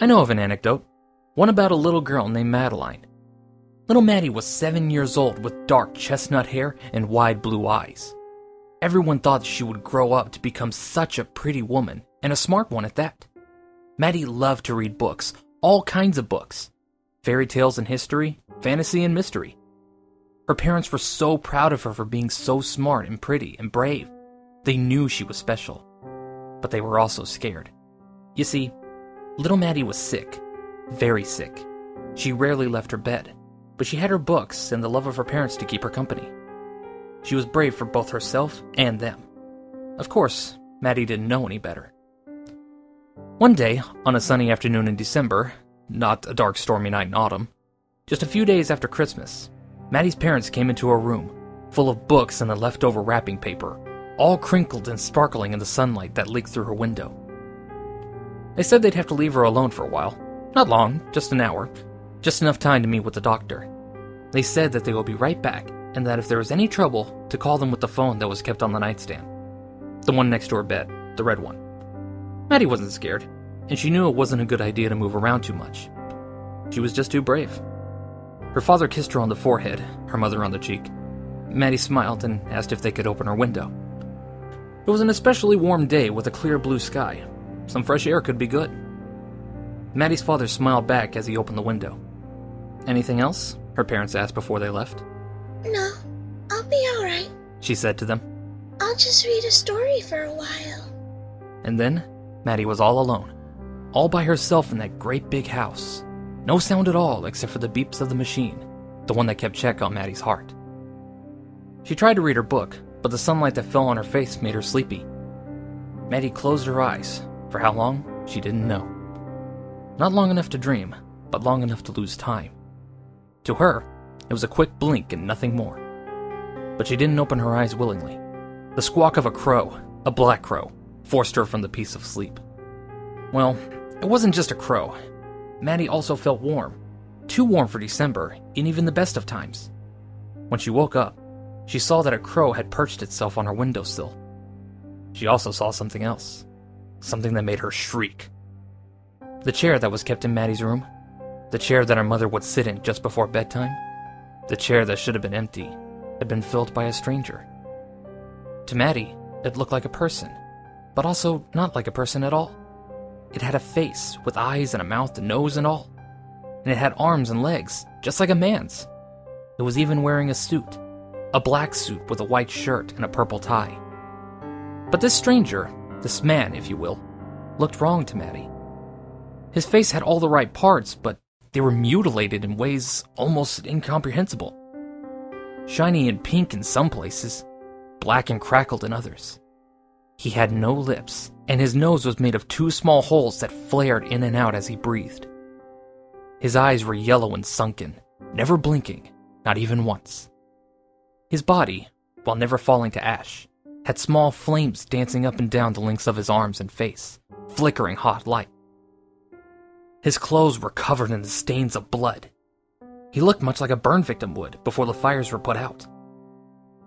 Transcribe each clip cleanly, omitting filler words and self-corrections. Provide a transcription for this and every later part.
I know of an anecdote, one about a little girl named Madeline. Little Maddie was 7 years old with dark chestnut hair and wide blue eyes. Everyone thought she would grow up to become such a pretty woman, and a smart one at that. Maddie loved to read books, all kinds of books. Fairy tales and history, fantasy and mystery. Her parents were so proud of her for being so smart and pretty and brave. They knew she was special, but they were also scared. You see, little Maddie was sick, very sick. She rarely left her bed, but she had her books and the love of her parents to keep her company. She was brave for both herself and them. Of course, Maddie didn't know any better. One day, on a sunny afternoon in December, not a dark stormy night in autumn, just a few days after Christmas, Maddie's parents came into her room, full of books and the leftover wrapping paper, all crinkled and sparkling in the sunlight that leaked through her window. They said they'd have to leave her alone for a while. Not long, just an hour, just enough time to meet with the doctor. They said that they would be right back, and that if there was any trouble, to call them with the phone that was kept on the nightstand. The one next to her bed, the red one. Maddie wasn't scared, and she knew it wasn't a good idea to move around too much. She was just too brave. Her father kissed her on the forehead, her mother on the cheek. Maddie smiled and asked if they could open her window. It was an especially warm day with a clear blue sky. Some fresh air could be good. Maddie's father smiled back as he opened the window. "Anything else?" her parents asked before they left. "No, I'll be alright," she said to them. "I'll just read a story for a while." And then, Maddie was all alone, all by herself in that great big house. No sound at all except for the beeps of the machine, the one that kept check on Maddie's heart. She tried to read her book, but the sunlight that fell on her face made her sleepy. Maddie closed her eyes. For how long, she didn't know. Not long enough to dream, but long enough to lose time. To her, it was a quick blink and nothing more. But she didn't open her eyes willingly. The squawk of a crow, a black crow, forced her from the peace of sleep. Well, it wasn't just a crow. Maddie also felt warm. Too warm for December, in even the best of times. When she woke up, she saw that a crow had perched itself on her windowsill. She also saw something else. Something that made her shriek. The chair that was kept in Maddie's room. The chair that her mother would sit in just before bedtime. The chair that should have been empty had been filled by a stranger. To Maddie, it looked like a person, but also not like a person at all. It had a face with eyes and a mouth and nose and all. And it had arms and legs, just like a man's. It was even wearing a suit. A black suit with a white shirt and a purple tie. But this stranger, this man, if you will, looked wrong to Maddie. His face had all the right parts, but they were mutilated in ways almost incomprehensible. Shiny and pink in some places, black and crackled in others. He had no lips, and his nose was made of 2 small holes that flared in and out as he breathed. His eyes were yellow and sunken, never blinking, not even once. His body, while never falling to ash, had small flames dancing up and down the lengths of his arms and face, flickering hot light. His clothes were covered in the stains of blood. He looked much like a burn victim would before the fires were put out.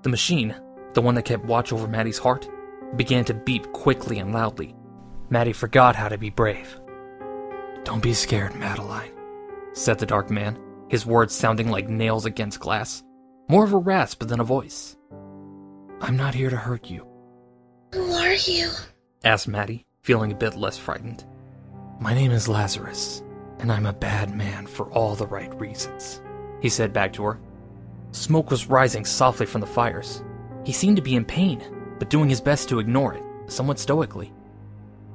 The machine, the one that kept watch over Maddie's heart, began to beat quickly and loudly. Maddie forgot how to be brave. "Don't be scared, Madeline," said the dark man, his words sounding like nails against glass, more of a rasp than a voice. "I'm not here to hurt you." "Who are you?" asked Maddie, feeling a bit less frightened. "My name is Lazarus, and I'm a bad man for all the right reasons," he said back to her. Smoke was rising softly from the fires. He seemed to be in pain, but doing his best to ignore it, somewhat stoically.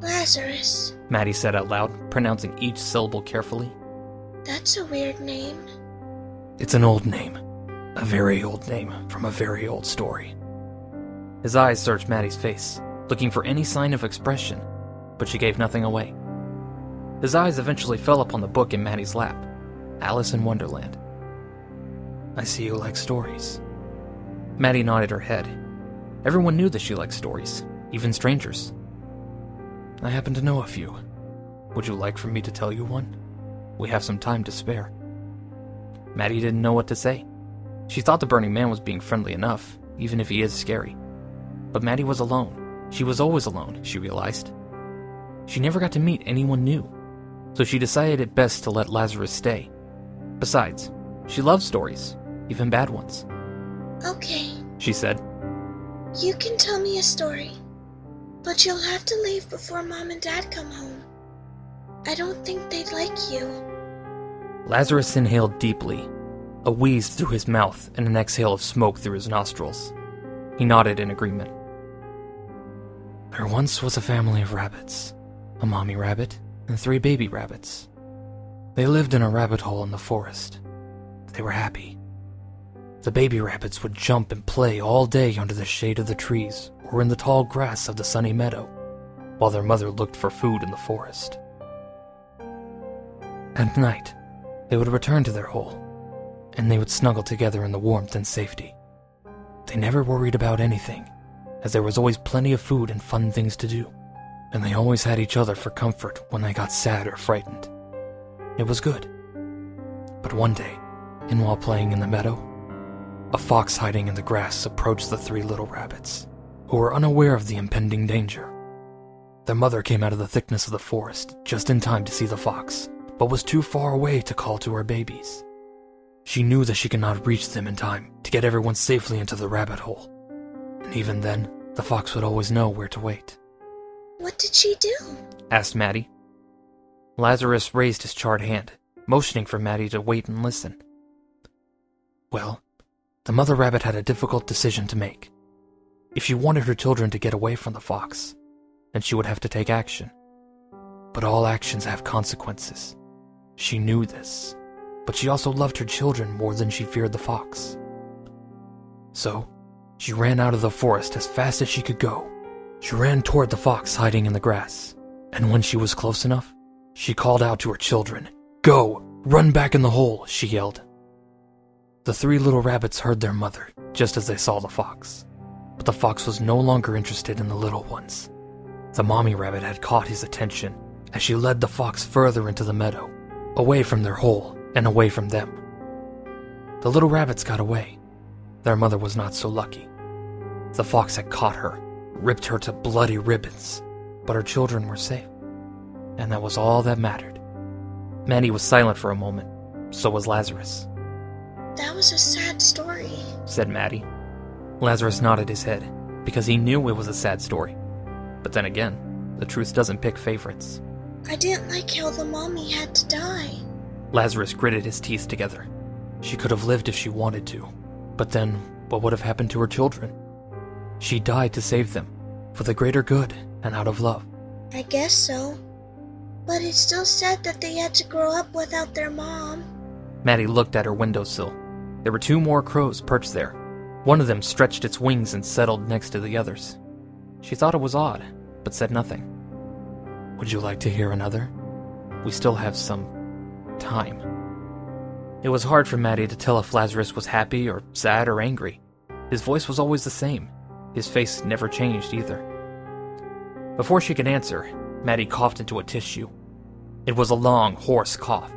"Lazarus," Maddie said out loud, pronouncing each syllable carefully. "That's a weird name." "It's an old name. A very old name from a very old story." His eyes searched Maddie's face, looking for any sign of expression, but she gave nothing away. His eyes eventually fell upon the book in Maddie's lap, Alice in Wonderland. "I see you like stories." Maddie nodded her head. Everyone knew that she liked stories, even strangers. "I happen to know a few. Would you like for me to tell you one? We have some time to spare." Maddie didn't know what to say. She thought the burning man was being friendly enough, even if he is scary. But Maddie was alone. She was always alone, she realized. She never got to meet anyone new. so she decided it best to let Lazarus stay. Besides, she loved stories, even bad ones. Okay, She said. you can tell me a story, but you'll have to leave before Mom and Dad come home. I don't think they'd like you. Lazarus inhaled deeply, a wheeze through his mouth and an exhale of smoke through his nostrils. He nodded in agreement. There once was a family of rabbits, a mommy rabbit and 3 baby rabbits. They lived in a rabbit hole in the forest. They were happy. The baby rabbits would jump and play all day under the shade of the trees or in the tall grass of the sunny meadow, while their mother looked for food in the forest. At night, they would return to their hole, and they would snuggle together in the warmth and safety. They never worried about anything, as there was always plenty of food and fun things to do, and they always had each other for comfort when they got sad or frightened. It was good. But one day, while playing in the meadow, a fox hiding in the grass approached the 3 little rabbits, who were unaware of the impending danger. Their mother came out of the thickness of the forest just in time to see the fox, but was too far away to call to her babies. She knew that she could not reach them in time to get everyone safely into the rabbit hole, and even then, the fox would always know where to wait. What did she do? Asked Maddie. Lazarus raised his charred hand, motioning for Maddie to wait and listen. Well, the mother rabbit had a difficult decision to make. If she wanted her children to get away from the fox, then she would have to take action. But all actions have consequences. She knew this, but she also loved her children more than she feared the fox. So, she ran out of the forest as fast as she could go. She ran toward the fox hiding in the grass, and when she was close enough, she called out to her children. "Go! Run back in the hole!" she yelled. The 3 little rabbits heard their mother, just as they saw the fox. But the fox was no longer interested in the little ones. The mommy rabbit had caught his attention as she led the fox further into the meadow, away from their hole and away from them. The little rabbits got away. Their mother was not so lucky. The fox had caught her, ripped her to bloody ribbons, but her children were safe, and that was all that mattered. Maddie was silent for a moment, so was Lazarus. That was a sad story, said Maddie. Lazarus nodded his head, because he knew it was a sad story. But then again, the truth doesn't pick favorites. I didn't like how the mommy had to die. Lazarus gritted his teeth together. She could have lived if she wanted to, but then what would have happened to her children? She died to save them, for the greater good and out of love. I guess so. But it's still sad that they had to grow up without their mom. Maddie looked at her windowsill. There were 2 more crows perched there. One of them stretched its wings and settled next to the others. She thought it was odd, but said nothing. Would you like to hear another? We still have some time. It was hard for Maddie to tell if Lazarus was happy or sad or angry. His voice was always the same. His face never changed either. Before she could answer, Maddie coughed into a tissue. It was a long, hoarse cough.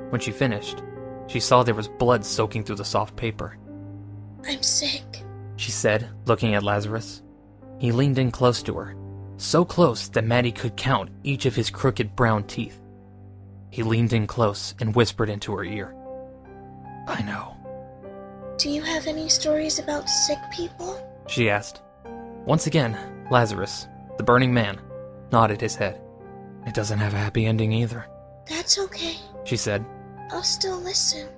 When she finished, she saw there was blood soaking through the soft paper. I'm sick, she said, looking at Lazarus. He leaned in close to her, so close that Maddie could count each of his crooked brown teeth. He leaned in close and whispered into her ear. I know. Do you have any stories about sick people? She asked. Once again, Lazarus, the burning man, nodded his head. It doesn't have a happy ending either. That's okay, she said. I'll still listen.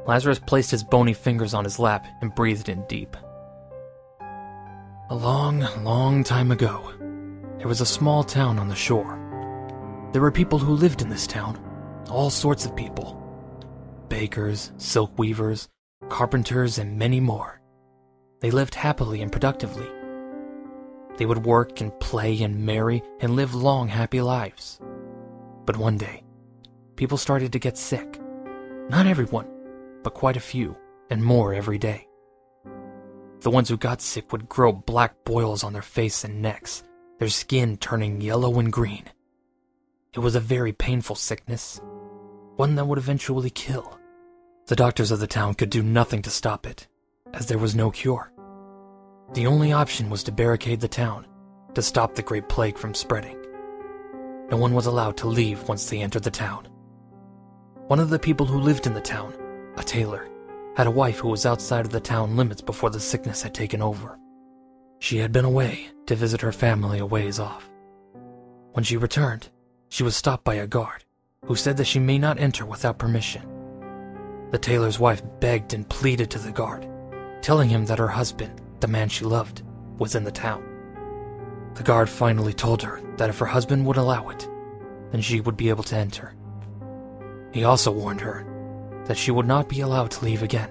Lazarus placed his bony fingers on his lap and breathed in deep. A long, long time ago, there was a small town on the shore. There were people who lived in this town, all sorts of people. Bakers, silk weavers, carpenters, and many more. They lived happily and productively. They would work and play and marry and live long, happy lives. But one day, people started to get sick. Not everyone, but quite a few, and more every day. The ones who got sick would grow black boils on their face and necks, their skin turning yellow and green. It was a very painful sickness, one that would eventually kill. The doctors of the town could do nothing to stop it, as there was no cure. The only option was to barricade the town, to stop the Great Plague from spreading. no one was allowed to leave once they entered the town. One of the people who lived in the town, a tailor, had a wife who was outside of the town limits before the sickness had taken over. She had been away to visit her family a ways off. When she returned, she was stopped by a guard, who said that she may not enter without permission. The tailor's wife begged and pleaded to the guard, telling him that her husband, the man she loved, was in the town. The guard finally told her that if her husband would allow it, then she would be able to enter. He also warned her that she would not be allowed to leave again.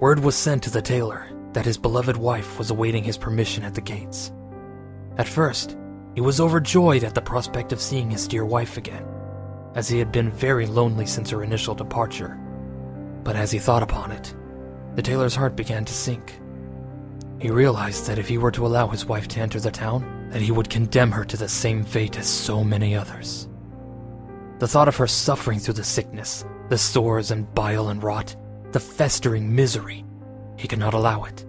Word was sent to the tailor that his beloved wife was awaiting his permission at the gates. At first, he was overjoyed at the prospect of seeing his dear wife again, as he had been very lonely since her initial departure. But as he thought upon it, the tailor's heart began to sink. He realized that if he were to allow his wife to enter the town, that he would condemn her to the same fate as so many others. The thought of her suffering through the sickness, the sores and bile and rot, the festering misery, he could not allow it.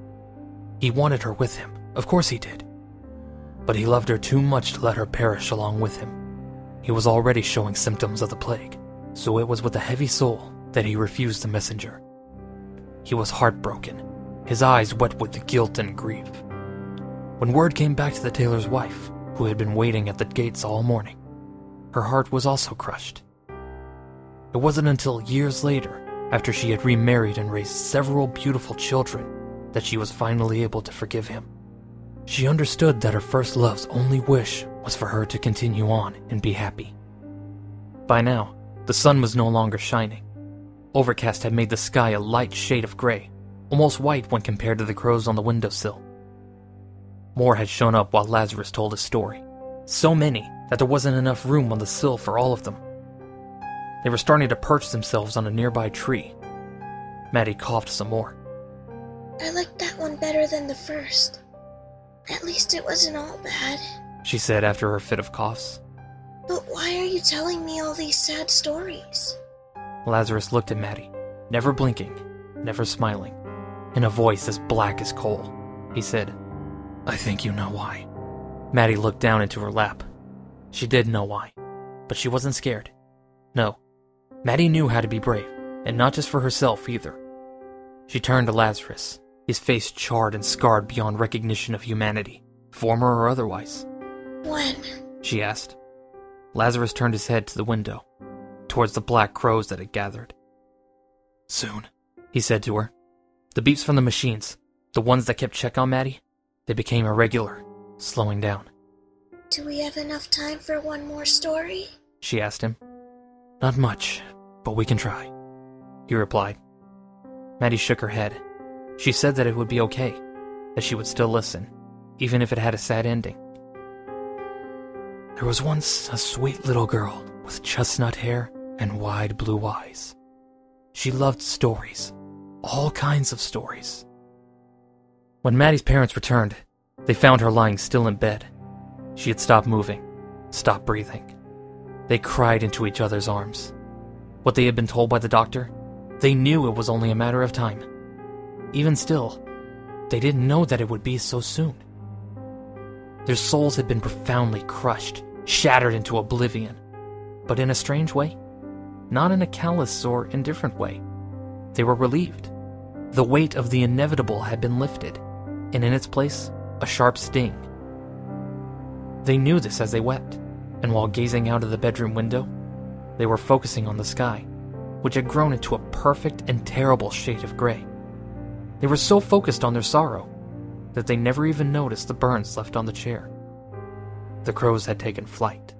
He wanted her with him, of course he did. But he loved her too much to let her perish along with him. He was already showing symptoms of the plague, so it was with a heavy soul that he refused the messenger. He was heartbroken, his eyes wet with guilt and grief. When word came back to the tailor's wife, who had been waiting at the gates all morning, her heart was also crushed. It wasn't until years later, after she had remarried and raised several beautiful children, that she was finally able to forgive him. She understood that her first love's only wish was for her to continue on and be happy. By now, the sun was no longer shining. Overcast had made the sky a light shade of gray, almost white when compared to the crows on the windowsill. More had shown up while Lazarus told his story, so many that there wasn't enough room on the sill for all of them. They were starting to perch themselves on a nearby tree. Maddie coughed some more. I liked that one better than the first. At least it wasn't all bad, she said after her fit of coughs. But why are you telling me all these sad stories? Lazarus looked at Maddie, never blinking, never smiling. In a voice as black as coal, he said, I think you know why. Maddie looked down into her lap. She did know why, but she wasn't scared. No, Maddie knew how to be brave, and not just for herself either. She turned to Lazarus, his face charred and scarred beyond recognition of humanity, former or otherwise. When? She asked. Lazarus turned his head to the window, towards the black crows that had gathered. Soon, he said to her. The beeps from the machines, the ones that kept check on Maddie, they became irregular, slowing down. Do we have enough time for one more story? She asked him. Not much, but we can try, he replied. Maddie shook her head. She said that it would be okay, that she would still listen, even if it had a sad ending. There was once a sweet little girl with chestnut hair and wide blue eyes. She loved stories, all kinds of stories. When Maddie's parents returned, they found her lying still in bed. She had stopped moving, stopped breathing. They cried into each other's arms. What they had been told by the doctor, they knew it was only a matter of time. Even still, they didn't know that it would be so soon. Their souls had been profoundly crushed, shattered into oblivion, but in a strange way, not in a callous or indifferent way. They were relieved. The weight of the inevitable had been lifted, and in its place, a sharp sting. They knew this as they wept, and while gazing out of the bedroom window, they were focusing on the sky, which had grown into a perfect and terrible shade of gray. They were so focused on their sorrow that they never even noticed the burns left on the chair. The crows had taken flight.